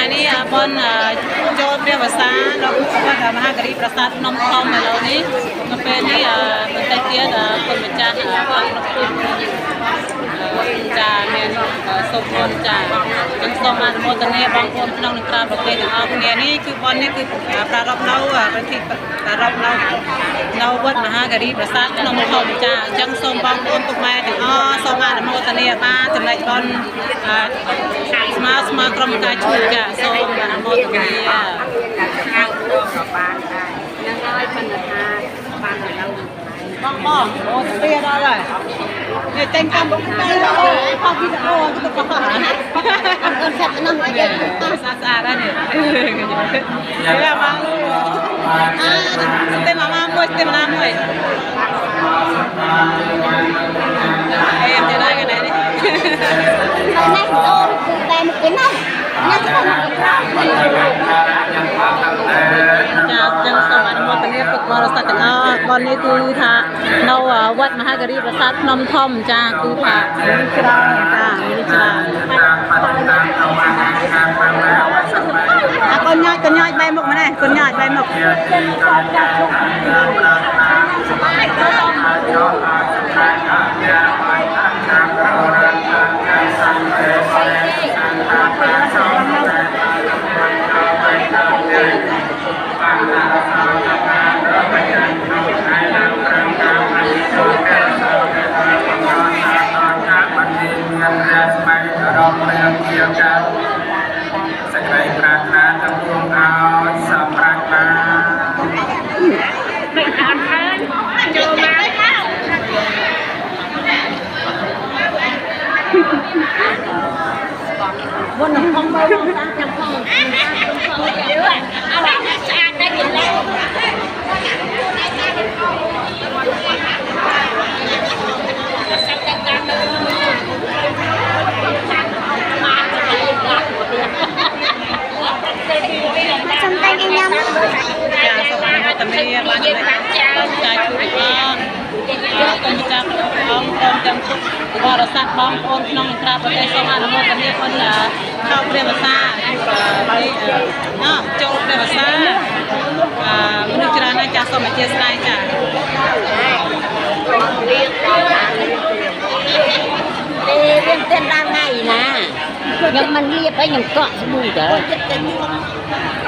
ថ្ងៃនេះបងចូលព្រះវស្សាដល់ព្រះមហាការីប្រាសាទភ្នំធំឥឡូវនេះនៅពេលនេះបន្តិចទៀតគុណម្ចាស់បានប្រគល់ចាមានសូមអរចានិងសូមអនុមោទនាបងប្អូនក្នុងនិងក្រៅប្រទេសទាំងអស់គ្នានេះគឺបងនេះគឺប្រារព្ធនៅប្រតិប្រារព្ធនៅវត្តមហាការីប្រាសាទភ្នំធំចាអញ្ចឹងសូមបងប្អូនពុកម៉ែទាំងអស់សូមអនុមោទនាបានចំណែកបងស្មើក្រុមការជួយចាសូមអនុមោទនាខាងទៅក៏បានដែរនឹងហើយបញ្ហាបានទៅបងអូស្ទាដល់ហើយនេះតែងកម្មបុកតែផុសវីដេអូទៅក៏អត់សាច់នោះហើយស្អាតដែរនេះយ៉ាមកតែម៉ាមួយតែម៉ាមួយអេទៅដែរកណែនេះនេះអូនគឺតែមកគេណាញ៉ាំទៅចាចឹងសូមអនុមោទនាពុទ្ធបរិស័ទទាំងអស់បងនេះគឺថានៅវត្តមហាការីប្រាសាទភ្នំធំចាគឺថាមានច្រើនចាមានច្រើនកូនញ៉ាយបែរមុខមកនេះកូនញ៉ាយបែរមុខសេចក្តីប្រាថ្នាទាំងពួងឲ្យសម្រេចបានមិនអត់ហើយចូលមកបុណ្យផងមើលតាមចាំផងយូរអត់ស្អាតតែគេឡើងសំតែងឯងញ៉ាំចាសូមអនុមោទនាបានចំណេះចាជួយបងគុំចាស់បងប្អូនទាំងបរិស័ទបងប្អូនក្នុងនិងក្រៅប្រទេសសូមអនុមោទនាគុណเข้าព្រះវស្សាចូលព្រះវស្សាមនុស្សច្រើនណាស់ចាស់សូមអធិស្ឋានចារៀនទៅដល់ថ្ងៃណាខ្ញុំមិនលៀបអីខ្ញុំកក់ស្មូតទៅ